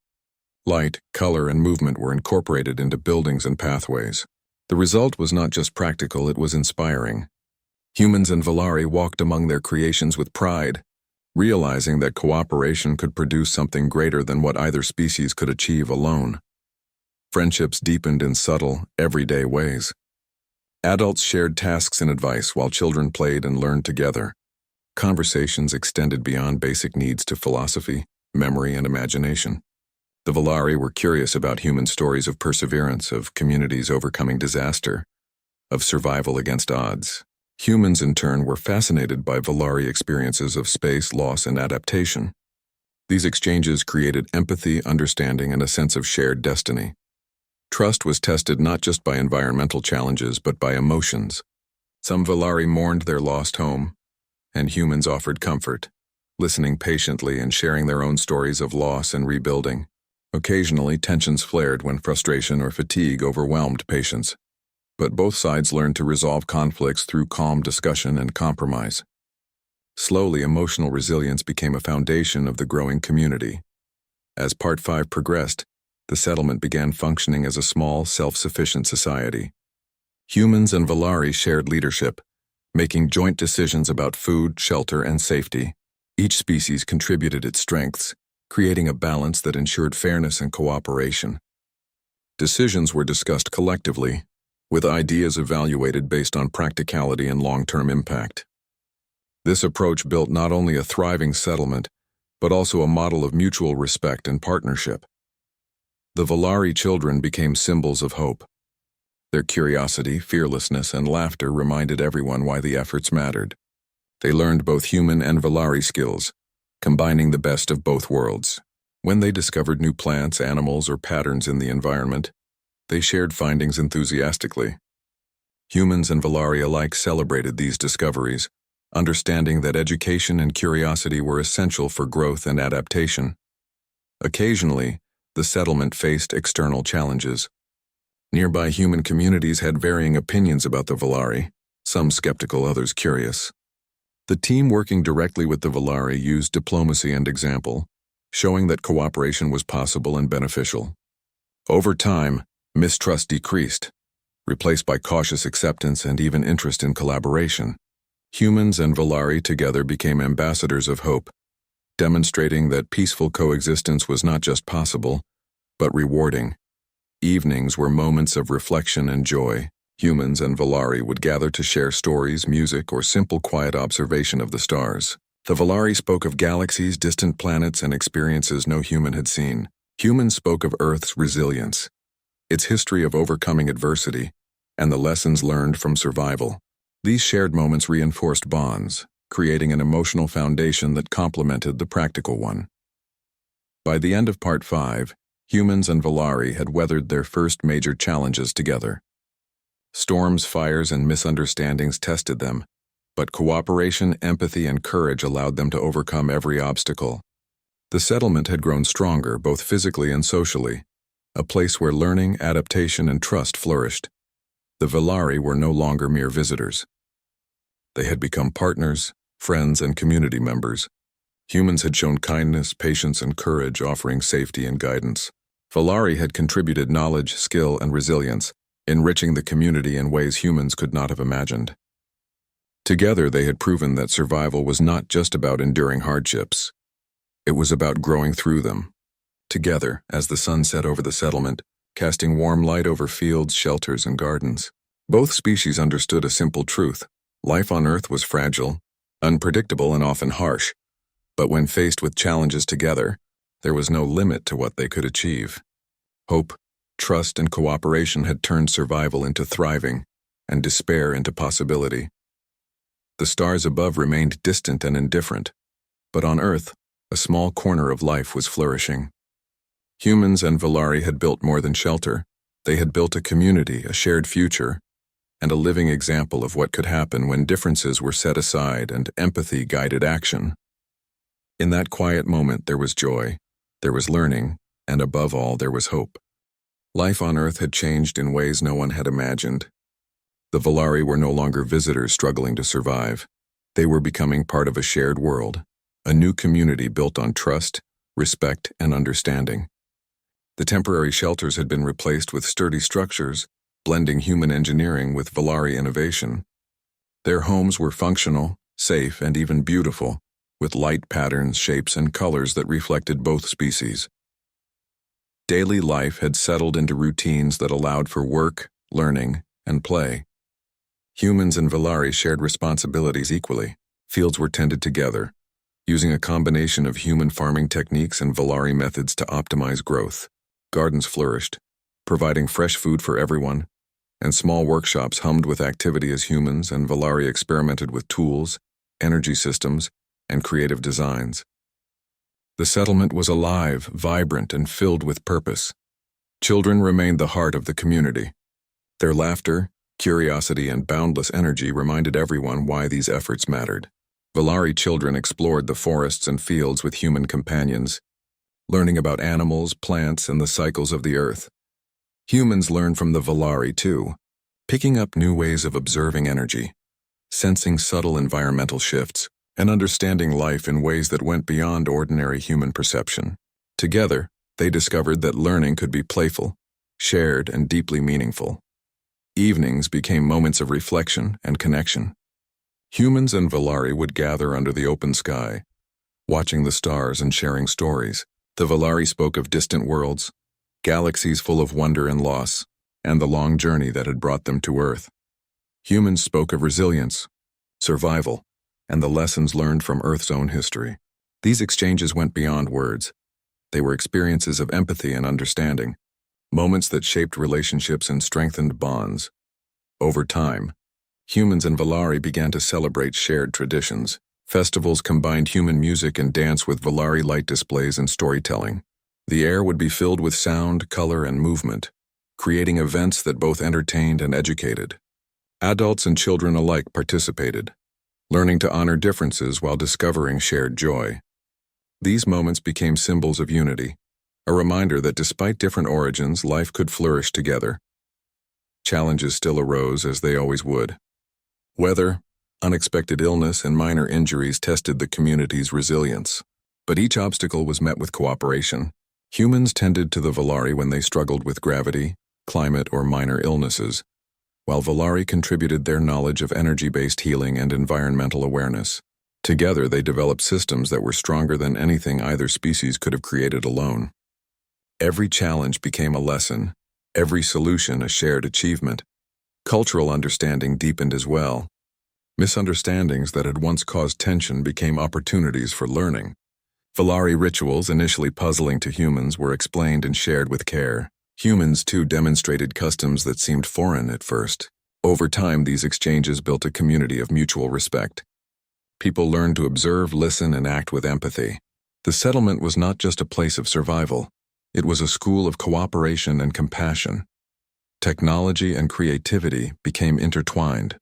Light, color, and movement were incorporated into buildings and pathways. The result was not just practical, it was inspiring. Humans and Valari walked among their creations with pride, realizing that cooperation could produce something greater than what either species could achieve alone. Friendships deepened in subtle, everyday ways. Adults shared tasks and advice while children played and learned together. Conversations extended beyond basic needs to philosophy, memory, and imagination. The Valari were curious about human stories of perseverance, of communities overcoming disaster, of survival against odds. Humans, in turn, were fascinated by Valari experiences of space, loss, and adaptation. These exchanges created empathy, understanding, and a sense of shared destiny. Trust was tested not just by environmental challenges, but by emotions. Some Valari mourned their lost home, and humans offered comfort, listening patiently and sharing their own stories of loss and rebuilding. Occasionally, tensions flared when frustration or fatigue overwhelmed patience, but both sides learned to resolve conflicts through calm discussion and compromise. Slowly, emotional resilience became a foundation of the growing community. As Part 5 progressed, the settlement began functioning as a small, self-sufficient society. Humans and Valari shared leadership, making joint decisions about food, shelter, and safety. Each species contributed its strengths, creating a balance that ensured fairness and cooperation. Decisions were discussed collectively, with ideas evaluated based on practicality and long-term impact. This approach built not only a thriving settlement, but also a model of mutual respect and partnership. The Valari children became symbols of hope. Their curiosity, fearlessness, and laughter reminded everyone why the efforts mattered. They learned both human and Valari skills, combining the best of both worlds. When they discovered new plants, animals, or patterns in the environment, they shared findings enthusiastically. Humans and Valari alike celebrated these discoveries, understanding that education and curiosity were essential for growth and adaptation. Occasionally, the settlement faced external challenges. Nearby human communities had varying opinions about the Valari, some skeptical, others curious. The team working directly with the Valari used diplomacy and example, showing that cooperation was possible and beneficial. Over time, mistrust decreased, replaced by cautious acceptance and even interest in collaboration. Humans and Valari together became ambassadors of hope, demonstrating that peaceful coexistence was not just possible, but rewarding. Evenings were moments of reflection and joy. Humans and Valari would gather to share stories, music, or simple quiet observation of the stars. The Valari spoke of galaxies, distant planets, and experiences no human had seen. Humans spoke of Earth's resilience, its history of overcoming adversity, and the lessons learned from survival. These shared moments reinforced bonds, creating an emotional foundation that complemented the practical one. By the end of Part 5, humans and Valari had weathered their first major challenges together. Storms, fires, and misunderstandings tested them, But cooperation, empathy, and courage allowed them to overcome every obstacle. The settlement had grown stronger, both physically and socially, a place where learning, adaptation, and trust flourished. The Valari were no longer mere visitors. They had become partners, friends, and community members. Humans had shown kindness, patience, and courage, offering safety and guidance. Valari had contributed knowledge, skill, and resilience, enriching the community in ways humans could not have imagined. Together, they had proven that survival was not just about enduring hardships. It was about growing through them. Together, as the sun set over the settlement, casting warm light over fields, shelters, and gardens, both species understood a simple truth. Life on Earth was fragile, unpredictable, and often harsh. But when faced with challenges together, there was no limit to what they could achieve. Hope, trust, and cooperation had turned survival into thriving, and despair into possibility. The stars above remained distant and indifferent, but on Earth, a small corner of life was flourishing. Humans and Valari had built more than shelter. They had built a community, a shared future, and a living example of what could happen when differences were set aside and empathy guided action. In that quiet moment, there was joy, there was learning, and above all, there was hope. Life on Earth had changed in ways no one had imagined. The Valari were no longer visitors struggling to survive. They were becoming part of a shared world, a new community built on trust, respect, and understanding. The temporary shelters had been replaced with sturdy structures, blending human engineering with Valari innovation. Their homes were functional, safe, and even beautiful, with light patterns, shapes, and colors that reflected both species. Daily life had settled into routines that allowed for work, learning, and play. Humans and Valari shared responsibilities equally. Fields were tended together, using a combination of human farming techniques and Valari methods to optimize growth. Gardens flourished, providing fresh food for everyone, and small workshops hummed with activity as humans and Valari experimented with tools, energy systems, and creative designs. The settlement was alive, vibrant, and filled with purpose. Children remained the heart of the community. Their laughter, curiosity, and boundless energy reminded everyone why these efforts mattered. Valari children explored the forests and fields with human companions, learning about animals, plants, and the cycles of the earth. Humans learned from the Valari too, picking up new ways of observing energy, sensing subtle environmental shifts, and understanding life in ways that went beyond ordinary human perception. Together, they discovered that learning could be playful, shared, and deeply meaningful. Evenings became moments of reflection and connection. Humans and Valari would gather under the open sky, watching the stars and sharing stories. The Valari spoke of distant worlds, galaxies full of wonder and loss, and the long journey that had brought them to Earth. Humans spoke of resilience, survival, and the lessons learned from Earth's own history. These exchanges went beyond words. They were experiences of empathy and understanding, moments that shaped relationships and strengthened bonds. Over time, humans and Valari began to celebrate shared traditions. Festivals combined human music and dance with Valari light displays and storytelling. The air would be filled with sound, color, and movement, creating events that both entertained and educated. Adults and children alike participated, learning to honor differences while discovering shared joy. These moments became symbols of unity, a reminder that despite different origins, life could flourish together. Challenges still arose, as they always would. Weather, unexpected illness, and minor injuries tested the community's resilience. But each obstacle was met with cooperation. Humans tended to the Valari when they struggled with gravity, climate, or minor illnesses, while Valari contributed their knowledge of energy-based healing and environmental awareness. Together, they developed systems that were stronger than anything either species could have created alone. Every challenge became a lesson, every solution a shared achievement. Cultural understanding deepened as well. Misunderstandings that had once caused tension became opportunities for learning. Valari rituals, initially puzzling to humans, were explained and shared with care. Humans, too, demonstrated customs that seemed foreign at first. Over time, these exchanges built a community of mutual respect. People learned to observe, listen, and act with empathy. The settlement was not just a place of survival. It was a school of cooperation and compassion. Technology and creativity became intertwined.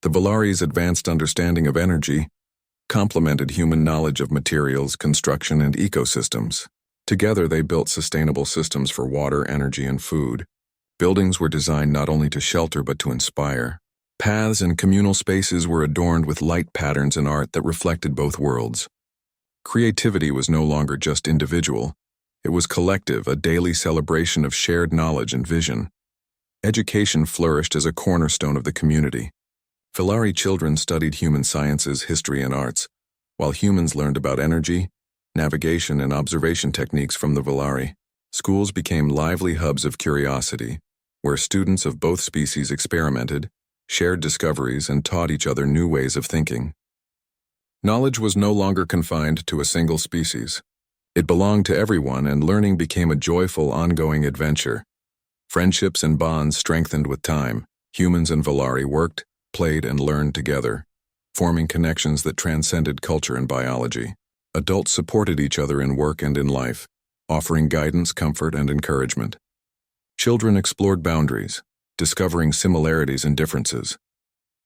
The Valari's advanced understanding of energy complemented human knowledge of materials, construction, and ecosystems. Together, they built sustainable systems for water, energy, and food. Buildings were designed not only to shelter but to inspire. Paths and communal spaces were adorned with light patterns and art that reflected both worlds. Creativity was no longer just individual. It was collective, a daily celebration of shared knowledge and vision. Education flourished as a cornerstone of the community. Valari children studied human sciences, history, and arts, while humans learned about energy, navigation, and observation techniques from the Valari. Schools became lively hubs of curiosity, where students of both species experimented, shared discoveries, and taught each other new ways of thinking. Knowledge was no longer confined to a single species. It belonged to everyone, and learning became a joyful, ongoing adventure. Friendships and bonds strengthened with time. Humans and Valari worked, played, and learned together, forming connections that transcended culture and biology. Adults supported each other in work and in life, offering guidance, comfort, and encouragement. Children explored boundaries, discovering similarities and differences,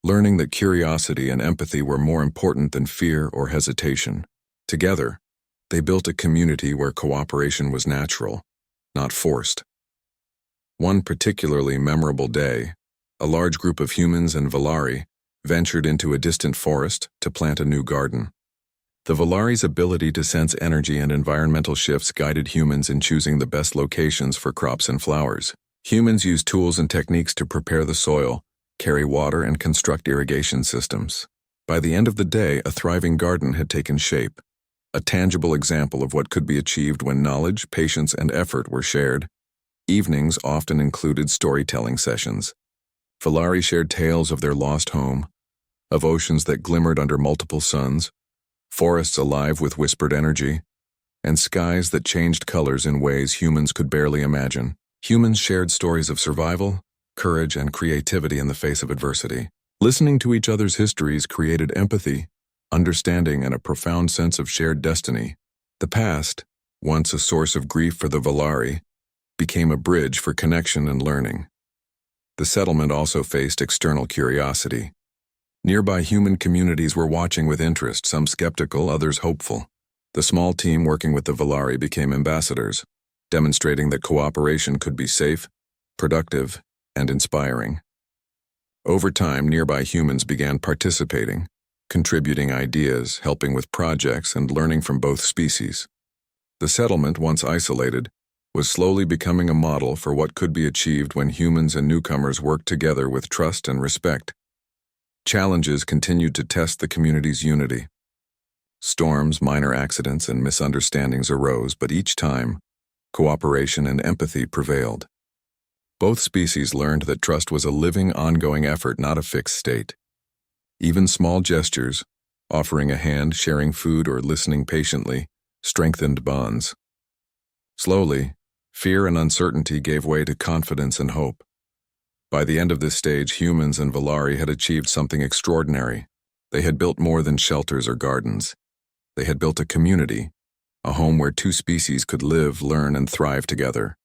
learning that curiosity and empathy were more important than fear or hesitation. Together, they built a community where cooperation was natural, not forced. One particularly memorable day, a large group of humans and Valari ventured into a distant forest to plant a new garden. The Valari's ability to sense energy and environmental shifts guided humans in choosing the best locations for crops and flowers. Humans used tools and techniques to prepare the soil, carry water, and construct irrigation systems. By the end of the day, a thriving garden had taken shape, a tangible example of what could be achieved when knowledge, patience, and effort were shared. Evenings often included storytelling sessions. Valari shared tales of their lost home, of oceans that glimmered under multiple suns, forests alive with whispered energy, and skies that changed colors in ways humans could barely imagine. Humans shared stories of survival, courage, and creativity in the face of adversity. Listening to each other's histories created empathy, understanding, and a profound sense of shared destiny. The past, once a source of grief for the Valari, became a bridge for connection and learning. The settlement also faced external curiosity. Nearby human communities were watching with interest, some skeptical, others hopeful. The small team working with the Valari became ambassadors, demonstrating that cooperation could be safe, productive, and inspiring. Over time, nearby humans began participating, contributing ideas, helping with projects, and learning from both species. The settlement, once isolated, was slowly becoming a model for what could be achieved when humans and newcomers worked together with trust and respect. Challenges continued to test the community's unity. Storms, minor accidents, and misunderstandings arose, but each time, cooperation and empathy prevailed. Both species learned that trust was a living, ongoing effort, not a fixed state. Even small gestures, offering a hand, sharing food, or listening patiently, strengthened bonds. Slowly, fear and uncertainty gave way to confidence and hope. By the end of this stage, humans and Valari had achieved something extraordinary. They had built more than shelters or gardens. They had built a community, a home where two species could live, learn, and thrive together.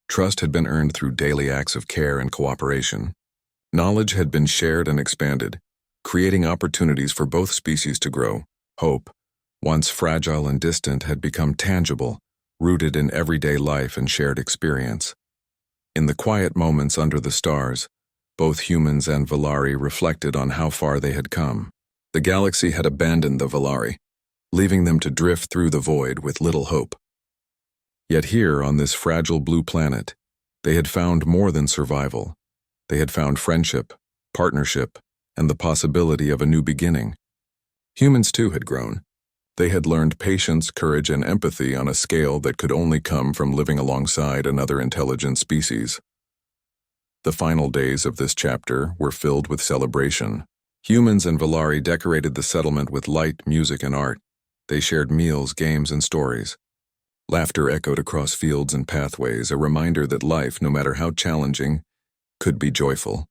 Trust had been earned through daily acts of care and cooperation. Knowledge had been shared and expanded, creating opportunities for both species to grow. Hope, once fragile and distant, had become tangible, rooted in everyday life and shared experience. In the quiet moments under the stars, both humans and Valari reflected on how far they had come. The galaxy had abandoned the Valari, leaving them to drift through the void with little hope. Yet here, on this fragile blue planet, they had found more than survival. They had found friendship, partnership, and the possibility of a new beginning. Humans too had grown. They had learned patience, courage, and empathy on a scale that could only come from living alongside another intelligent species. The final days of this chapter were filled with celebration. Humans and Valari decorated the settlement with light, music, and art. They shared meals, games, and stories. Laughter echoed across fields and pathways, a reminder that life, no matter how challenging, could be joyful.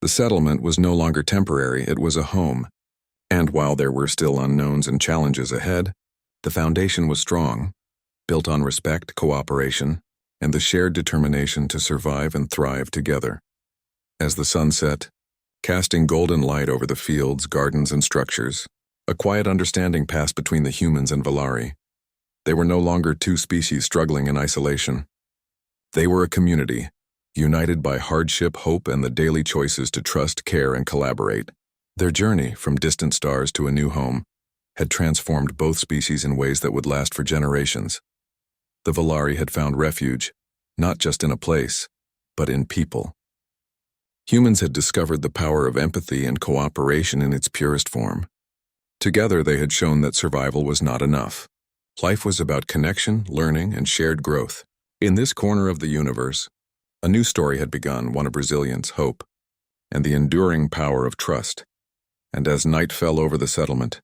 The settlement was no longer temporary, it was a home. And while there were still unknowns and challenges ahead, the foundation was strong, built on respect, cooperation, and the shared determination to survive and thrive together. As the sun set, casting golden light over the fields, gardens, and structures. A quiet understanding passed between the humans and Valari. They were no longer two species struggling in isolation. They were a community, united by hardship, hope, and the daily choices to trust, care, and collaborate. Their journey, from distant stars to a new home, had transformed both species in ways that would last for generations. The Valari had found refuge, not just in a place, but in people. Humans had discovered the power of empathy and cooperation in its purest form. Together, they had shown that survival was not enough. Life was about connection, learning, and shared growth. In this corner of the universe, a new story had begun, one of resilience, hope, and the enduring power of trust. And as night fell over the settlement,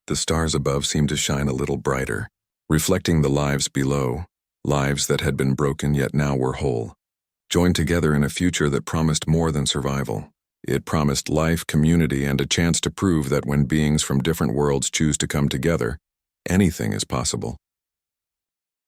the stars above seemed to shine a little brighter, reflecting the lives below, lives that had been broken yet now were whole, joined together in a future that promised more than survival. It promised life, community, and a chance to prove that when beings from different worlds choose to come together, anything is possible.